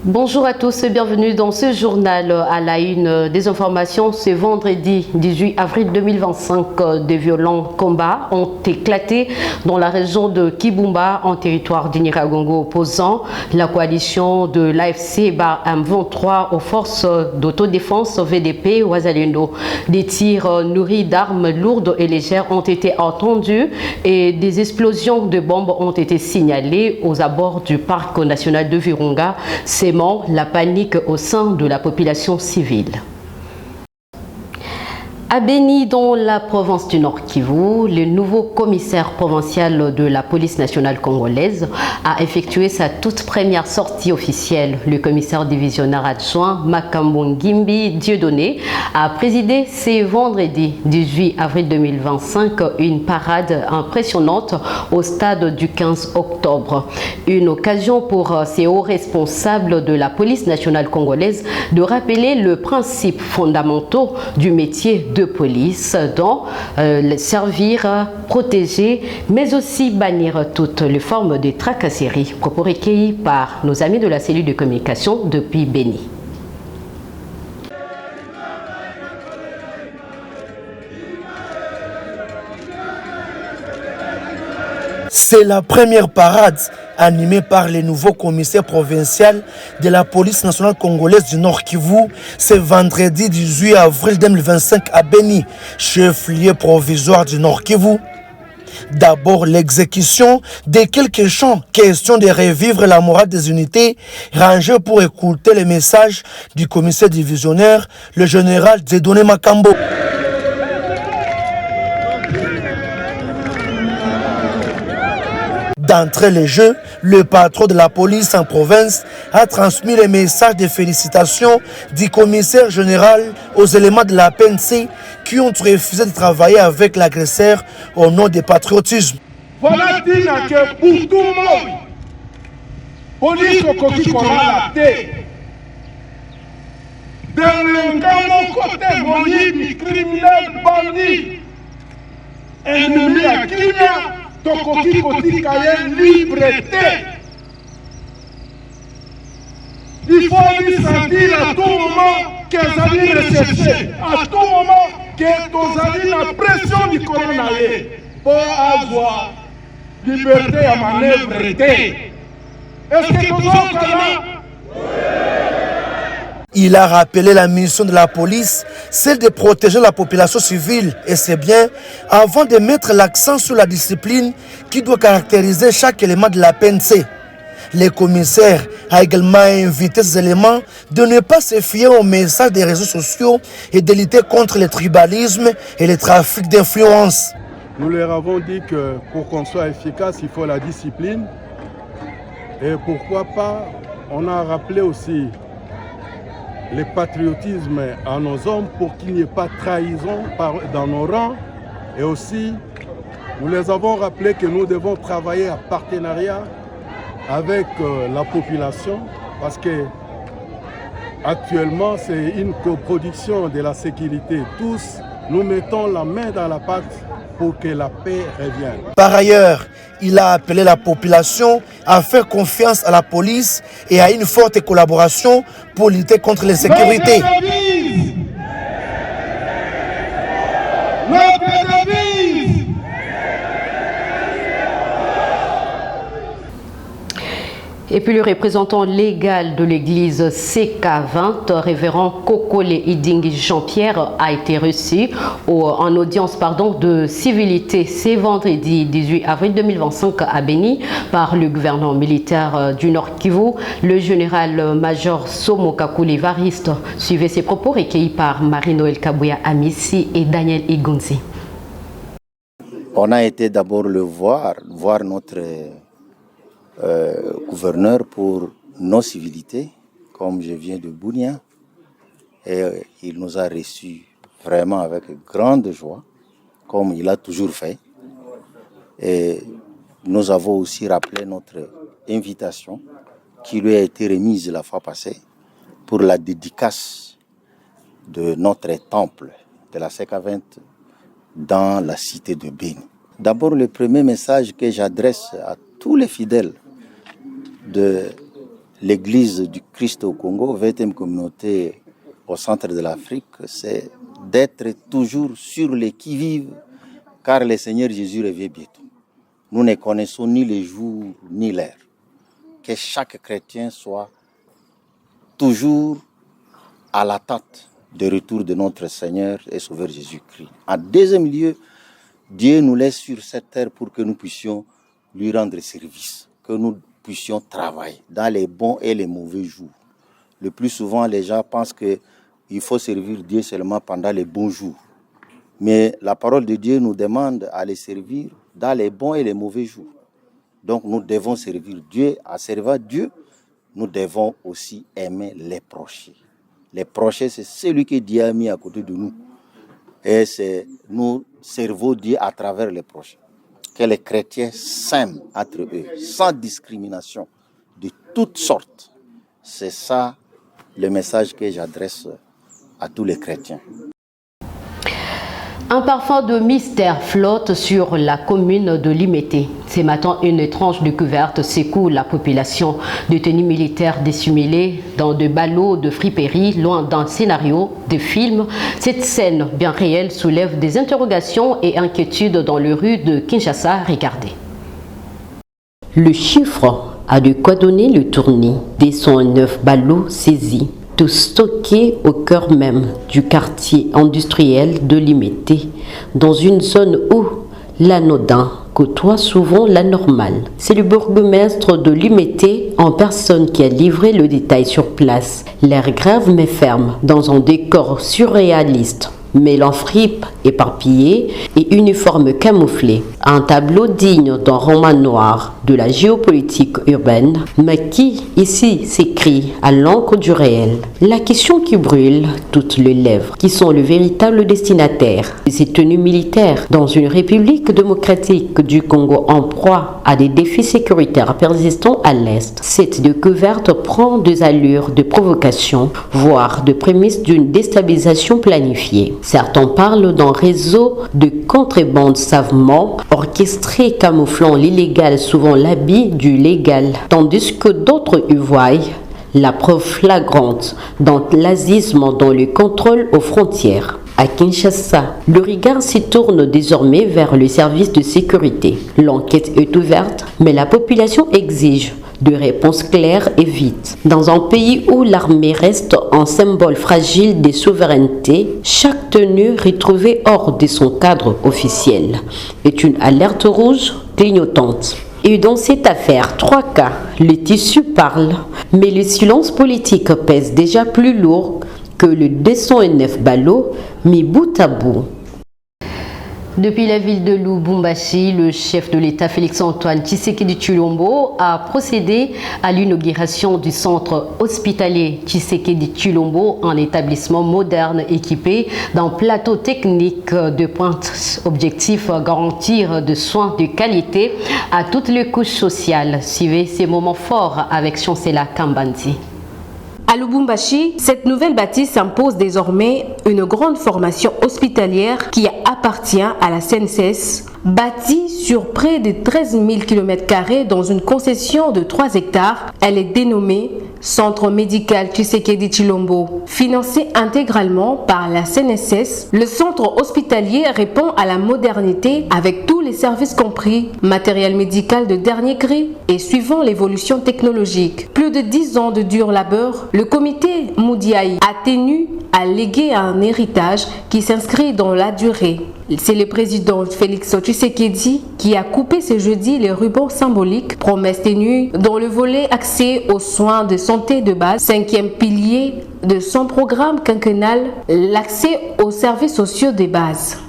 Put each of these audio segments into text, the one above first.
Bonjour à tous et bienvenue dans ce journal à la une des informations. Ce vendredi 18 avril 2025, des violents combats ont éclaté dans la région de Kibumba en territoire du Nyiragongo opposant la coalition de l'AFC M23 aux forces d'autodéfense VDP Wazalendo. Des tirs nourris d'armes lourdes et légères ont été entendus et des explosions de bombes ont été signalées aux abords du parc national de Virunga, sémant la panique au sein de la population civile. À Béni, dans la province du Nord Kivu, le nouveau commissaire provincial de la police nationale congolaise a effectué sa toute première sortie officielle. Le commissaire divisionnaire adjoint Makambo Ngimbi Dieudonné a présidé ce vendredi 18 avril 2025 une parade impressionnante au stade du 15 octobre. Une occasion pour ces hauts responsables de la police nationale congolaise de rappeler le principe fondamental du métier de police, dont servir, protéger, mais aussi bannir toutes les formes de tracasserie. Propos recueillis par nos amis de la cellule de communication depuis Béni. C'est la première parade animée par le nouveau commissaire provincial de la police nationale congolaise du Nord Kivu, ce vendredi 18 avril 2025 à Béni, chef-lieu provisoire du Nord Kivu. D'abord, l'exécution de quelques chants, question de revivre la morale des unités, rangées pour écouter les messages du commissaire divisionnaire, le général Dieudonné Makambo. D'entrée les jeux, le patron de la police en province a transmis les messages de félicitations du commissaire général aux éléments de la PNC qui ont refusé de travailler avec l'agresseur au nom du patriotisme. Voilà que pour tout le monde, police au côté moïse, criminel, bandit, ennemi à Kimia. Tokoki kotika ye liberté. Il faut lui sentir à tout moment que Zali recherché, à tout moment que Tozali la pression du corona pour avoir liberté à manœuvre. Est-ce que nous sommes là? Il a rappelé la mission de la police, celle de protéger la population civile et ses biens, avant de mettre l'accent sur la discipline qui doit caractériser chaque élément de la PNC. Le commissaire a également invité ces éléments de ne pas se fier aux messages des réseaux sociaux et de lutter contre le tribalisme et le trafic d'influence. Nous leur avons dit que pour qu'on soit efficace, il faut la discipline. Et pourquoi pas, on a rappelé aussi le patriotisme à nos hommes pour qu'il n'y ait pas de trahison dans nos rangs. Et aussi, nous les avons rappelé que nous devons travailler en partenariat avec la population parce que actuellement c'est une coproduction de la sécurité. Tous, nous mettons la main dans la pâte pour que la paix revienne. Par ailleurs, il a appelé la population à faire confiance à la police et à une forte collaboration pour lutter contre l'insécurité. Et puis le représentant légal de l'église CK20, révérend Kokole Idingi Jean-Pierre, a été reçu en audience de civilité ce vendredi 18 avril 2025 à Béni par le gouverneur militaire du Nord Kivu, le général-major Somo Kakule Evariste. Suivez ses propos recueillis par Marie-Noël Kabouya Amissi et Daniel Igunzi. On a été d'abord le voir notre gouverneur pour nos civilités, comme je viens de Bunia, et il nous a reçus vraiment avec grande joie, comme il a toujours fait. Et nous avons aussi rappelé notre invitation qui lui a été remise la fois passée pour la dédicace de notre temple de la CK20 dans la cité de Béni. D'abord, le premier message que j'adresse à tous les fidèles de l'Église du Christ au Congo, 20e communauté au centre de l'Afrique, c'est d'être toujours sur les qui-vive, car le Seigneur Jésus revient bientôt. Nous ne connaissons ni les jours ni l'heure. Que chaque chrétien soit toujours à l'attente du retour de notre Seigneur et Sauveur Jésus-Christ. En deuxième lieu, Dieu nous laisse sur cette terre pour que nous puissions lui rendre service, que nous puissions travailler dans les bons et les mauvais jours. Le plus souvent, les gens pensent qu'il faut servir Dieu seulement pendant les bons jours. Mais la parole de Dieu nous demande à les servir dans les bons et les mauvais jours. Donc nous devons servir Dieu. À servir Dieu, nous devons aussi aimer les prochains. Les prochains, c'est celui que Dieu a mis à côté de nous. Et c'est nous servons Dieu à travers les prochains. Que les chrétiens s'aiment entre eux, sans discrimination, de toutes sortes. C'est ça le message que j'adresse à tous les chrétiens. Un parfum de mystère flotte sur la commune de Limete. Ce matin, une étrange découverte secoue la population. Détenus militaires dissimulés dans de ballots de friperie, loin d'un scénario de film. Cette scène bien réelle soulève des interrogations et inquiétudes dans les rues de Kinshasa. Regardez. Le chiffre a de quoi donner le tournis. Des 109 ballots saisis, tous stockés au cœur même du quartier industriel de Limete, dans une zone où l'anodin côtoie souvent la normale. C'est le bourgmestre de Limete en personne qui a livré le détail sur place. L'air grave mais ferme, dans un décor surréaliste, mêlant fripes éparpillées et uniformes camouflés. Un tableau digne d'un roman noir de la géopolitique urbaine, mais qui, ici, s'écrit à l'encre du réel. La question qui brûle toutes les lèvres, qui sont le véritable destinataire de ces tenues militaires dans une république démocratique du Congo en proie à des défis sécuritaires persistants à l'Est. Cette découverte prend des allures de provocation, voire de prémices d'une déstabilisation planifiée. Certains parlent d'un réseau de contrebande savamment orchestré camouflant l'illégal souvent l'habit du légal, tandis que d'autres y voient la preuve flagrante d'un nazisme dans le contrôle aux frontières. À Kinshasa, le regard s'y tourne désormais vers le service de sécurité. L'enquête est ouverte, mais la population exige de réponses claires et vite. Dans un pays où l'armée reste un symbole fragile de souveraineté, chaque tenue retrouvée hors de son cadre officiel est une alerte rouge clignotante. Et dans cette affaire, 3 cas, le tissu parle, mais le silence politique pèse déjà plus lourd que le 209 ballots mis bout à bout. Depuis la ville de Lubumbashi, le chef de l'État Félix-Antoine Tshisekedi Tshilombo a procédé à l'inauguration du centre hospitalier Tshisekedi Tshilombo, un établissement moderne équipé d'un plateau technique de pointe. Objectif, garantir des soins de qualité à toutes les couches sociales. Suivez ces moments forts avec Chancela Kambanzi. À Lubumbashi, cette nouvelle bâtisse impose désormais une grande formation hospitalière qui appartient à la CNSS, bâtie sur près de 13 000 km² dans une concession de 3 hectares. Elle est dénommée Centre médical Tshisekedi Tshilombo. Financé intégralement par la CNSS, le centre hospitalier répond à la modernité avec tous les services compris, matériel médical de dernier cri et suivant l'évolution technologique. Plus de 10 ans de dur labeur, le comité Moudiaï a tenu à léguer un héritage qui s'inscrit dans la durée. C'est le président Félix Tshisekedi qui a coupé ce jeudi les rubans symboliques, promesses tenues dans le volet accès aux soins de santé de base, 5e pilier de son programme quinquennal, l'accès aux services sociaux de base.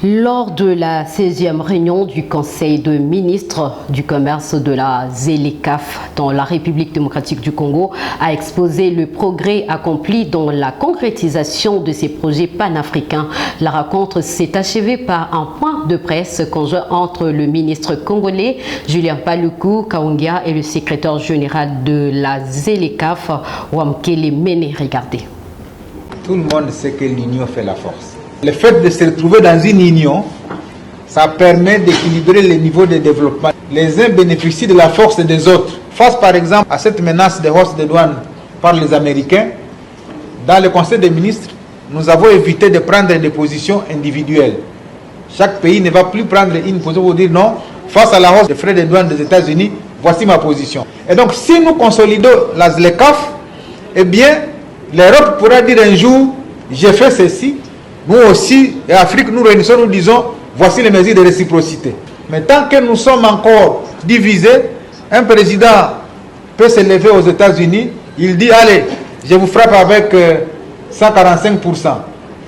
Lors de la 16e réunion du Conseil de ministres du commerce de la ZLECAf dans la République démocratique du Congo a exposé le progrès accompli dans la concrétisation de ces projets panafricains. La rencontre s'est achevée par un point de presse conjoint entre le ministre congolais Julien Paluku Kaungia et le secrétaire général de la ZLECAf Wamkele Mene. Regardez. Tout le monde sait que l'union fait la force. Le fait de se retrouver dans une union, ça permet d'équilibrer les niveaux de développement. Les uns bénéficient de la force des autres. Face par exemple à cette menace de hausse des douanes par les Américains, dans le Conseil des ministres, nous avons évité de prendre des positions individuelles. Chaque pays ne va plus prendre une position pour dire non, face à la hausse des frais de douane des États-Unis, voici ma position. Et donc si nous consolidons la ZLECAf, eh bien l'Europe pourra dire un jour, j'ai fait ceci, nous aussi, et Afrique, nous réunissons, nous disons, voici les mesures de réciprocité. Mais tant que nous sommes encore divisés, un président peut se lever aux États-Unis, il dit, allez, je vous frappe avec 145%.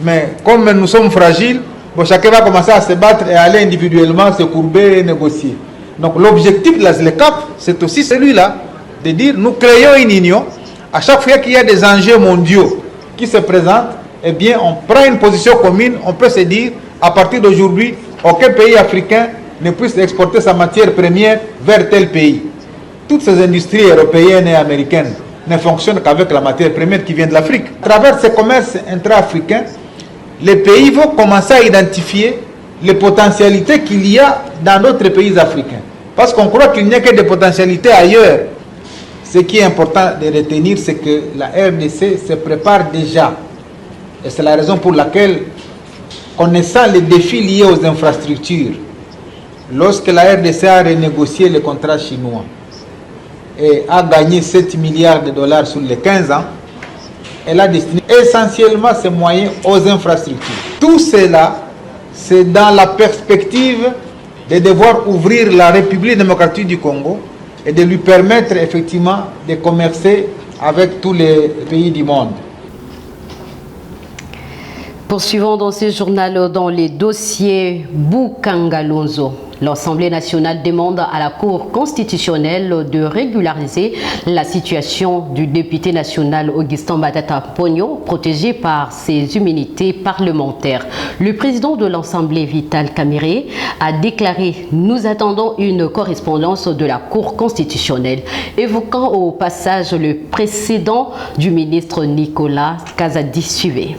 Mais comme nous sommes fragiles, bon, chacun va commencer à se battre et aller individuellement se courber et négocier. Donc l'objectif de la ZLECAf, c'est aussi celui-là, de dire, nous créons une union. À chaque fois qu'il y a des enjeux mondiaux qui se présentent, eh bien, on prend une position commune, on peut se dire, à partir d'aujourd'hui, aucun pays africain ne puisse exporter sa matière première vers tel pays. Toutes ces industries européennes et américaines ne fonctionnent qu'avec la matière première qui vient de l'Afrique. À travers ces commerces intra-africains, les pays vont commencer à identifier les potentialités qu'il y a dans d'autres pays africains. Parce qu'on croit qu'il n'y a que des potentialités ailleurs. Ce qui est important de retenir, c'est que la RDC se prépare déjà. Et c'est la raison pour laquelle, connaissant les défis liés aux infrastructures, lorsque la RDC a renégocié les contrats chinois et a gagné 7 milliards de dollars sur les 15 ans, elle a destiné essentiellement ses moyens aux infrastructures. Tout cela, c'est dans la perspective de devoir ouvrir la République démocratique du Congo et de lui permettre effectivement de commercer avec tous les pays du monde. Poursuivons dans ce journal dans les dossiers Boukangalonzo. L'Assemblée nationale demande à la Cour constitutionnelle de régulariser la situation du député national Augustin Matata Ponyo, protégé par ses immunités parlementaires. Le président de l'Assemblée, Vital Kamerhe, a déclaré « Nous attendons une correspondance de la Cour constitutionnelle », évoquant au passage le précédent du ministre Nicolas Kazadi. Suivez.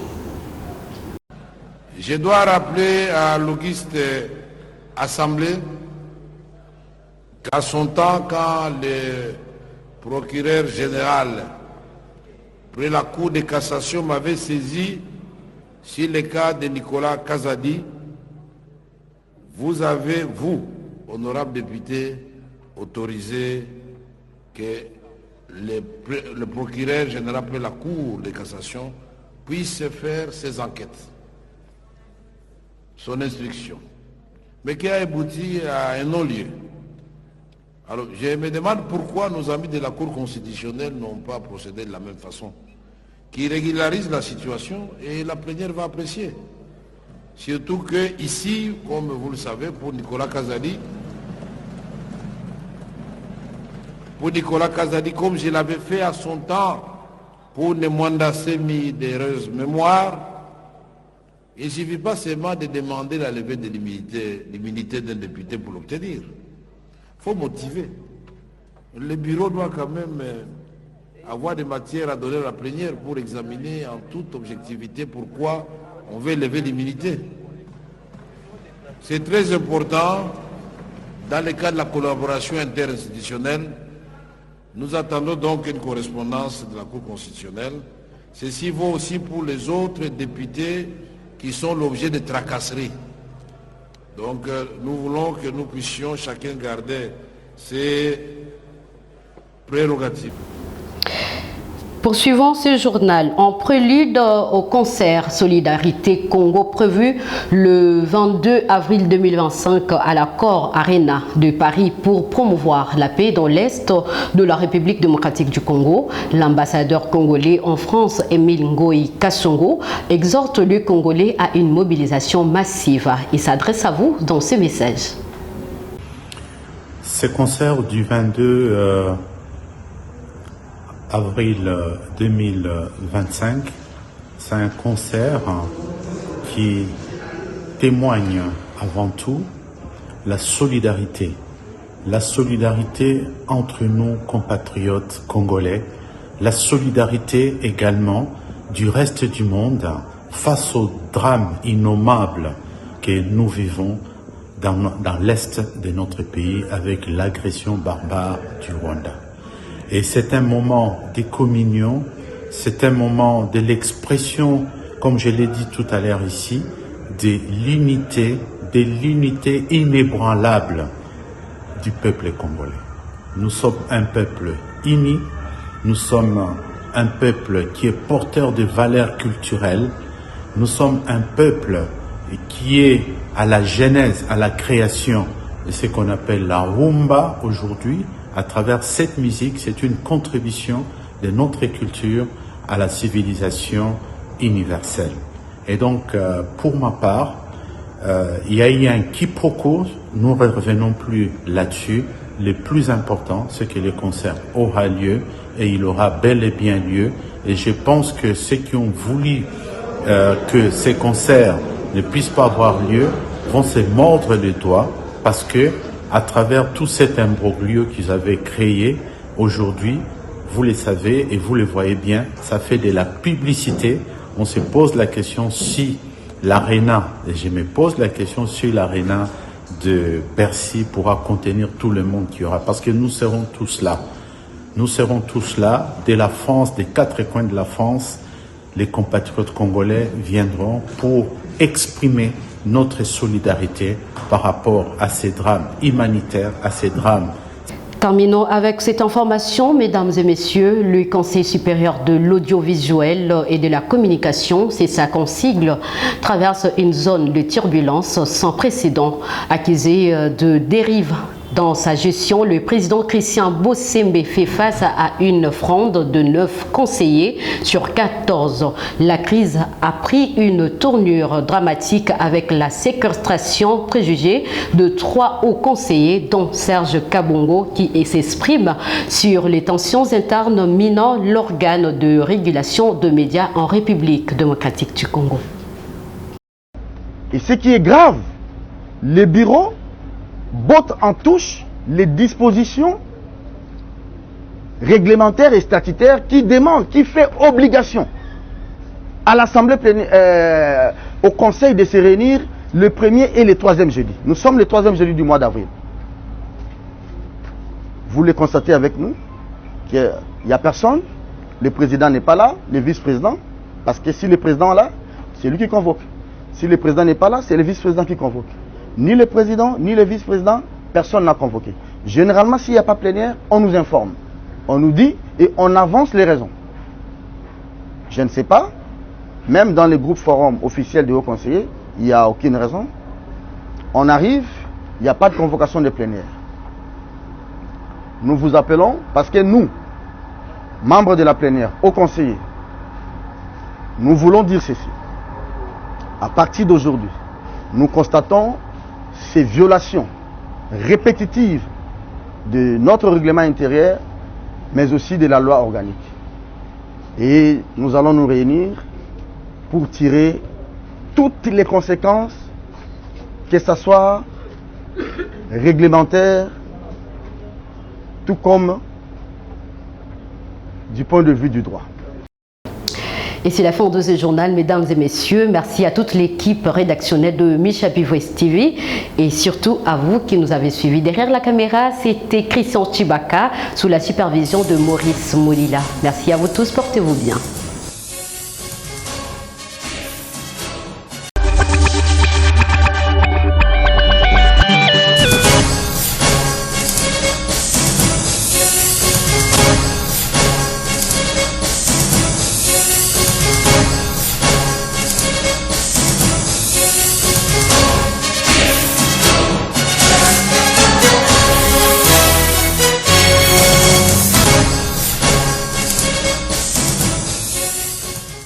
Je dois rappeler à l'auguste Assemblée qu'à son temps, quand le procureur général près la Cour de cassation m'avait saisi sur le cas de Nicolas Kazadi, vous avez, vous, honorable député, autorisé que le procureur général près la Cour de cassation puisse faire ses enquêtes, son instruction, mais qui a abouti à un non-lieu. Alors, je me demande pourquoi nos amis de la Cour constitutionnelle n'ont pas procédé de la même façon, qui régularise la situation et la plénière va apprécier. Surtout que ici, comme vous le savez, pour Nicolas Kazadi, comme je l'avais fait à son temps pour Nemwanda Semi d'heureuse mémoire, il ne suffit pas seulement de demander la levée de l'immunité d'un député pour l'obtenir. Il faut motiver. Le bureau doit quand même avoir des matières à donner à la plénière pour examiner en toute objectivité pourquoi on veut lever l'immunité. C'est très important dans le cas de la collaboration interinstitutionnelle. Nous attendons donc une correspondance de la Cour constitutionnelle. Ceci vaut aussi pour les autres députés qui sont l'objet de tracasseries. Donc nous voulons que nous puissions chacun garder ses prérogatives. Poursuivons ce journal en prélude au concert Solidarité Congo prévu le 22 avril 2025 à la Cor Arena de Paris pour promouvoir la paix dans l'Est de la République démocratique du Congo. L'ambassadeur congolais en France, Émile Ngoï Kassongo, exhorte le Congolais à une mobilisation massive. Il s'adresse à vous dans ce message. Ce concert du 22 avril 2025, c'est un concert qui témoigne avant tout la solidarité entre nos compatriotes congolais, la solidarité également du reste du monde face au drame innommable que nous vivons dans l'est de notre pays avec l'agression barbare du Rwanda. Et c'est un moment de communion, c'est un moment de l'expression, comme je l'ai dit tout à l'heure ici, de l'unité inébranlable du peuple congolais. Nous sommes un peuple uni, nous sommes un peuple qui est porteur de valeurs culturelles, nous sommes un peuple qui est à la genèse, à la création de ce qu'on appelle la rumba aujourd'hui. À travers cette musique, c'est une contribution de notre culture à la civilisation universelle. Et donc, pour ma part, il y a eu un quiproquo, nous ne revenons plus là-dessus. Le plus important, c'est que le concert aura lieu et il aura bel et bien lieu. Et je pense que ceux qui ont voulu que ces concerts ne puissent pas avoir lieu vont se mordre les doigts parce que à travers tout cet imbroglio qu'ils avaient créé, aujourd'hui, vous le savez et vous le voyez bien, ça fait de la publicité. On se pose la question si l'aréna, et je me pose la question si l'aréna de Bercy pourra contenir tout le monde qu'il y aura, parce que nous serons tous là. Nous serons tous là, de la France, des quatre coins de la France, les compatriotes congolais viendront pour exprimer notre solidarité par rapport à ces drames humanitaires, à ces drames. Terminons avec cette information, mesdames et messieurs. Le Conseil supérieur de l'audiovisuel et de la communication, c'est sa consigle, traverse une zone de turbulence sans précédent, accusé de dérive. Dans sa gestion, le président Christian Bossembe fait face à une fronde de 9 conseillers sur 14. La crise a pris une tournure dramatique avec la séquestration préjugée de 3 hauts conseillers, dont Serge Kabongo, qui s'exprime sur les tensions internes minant l'organe de régulation de médias en République démocratique du Congo. Et ce qui est grave, les bureaux botte en touche les dispositions réglementaires et statutaires qui demandent, qui fait obligation à l'Assemblée au Conseil de se réunir le 1er et le 3e jeudi. Nous sommes le 3e jeudi du mois d'avril. Vous le constatez avec nous qu'il n'y a personne, le président n'est pas là, le vice-président, parce que si le président est là, c'est lui qui convoque. Si le président n'est pas là, c'est le vice-président qui convoque. Ni le président, ni le vice-président, personne n'a convoqué. Généralement, s'il n'y a pas plénière, on nous informe. On nous dit et on avance les raisons. Je ne sais pas, même dans les groupes forums officiels des hauts conseillers, il n'y a aucune raison. On arrive, il n'y a pas de convocation de plénière. Nous vous appelons parce que nous, membres de la plénière, hauts conseillers, nous voulons dire ceci. À partir d'aujourd'hui, nous constatons ces violations répétitives de notre règlement intérieur, mais aussi de la loi organique. Et nous allons nous réunir pour tirer toutes les conséquences, que ce soit réglementaire, tout comme du point de vue du droit. Et c'est la fin de ce journal, mesdames et messieurs. Merci à toute l'équipe rédactionnelle de Michapi Voice TV et surtout à vous qui nous avez suivis. Derrière la caméra, c'était Christian Chibaka sous la supervision de Maurice Molila. Merci à vous tous, portez-vous bien.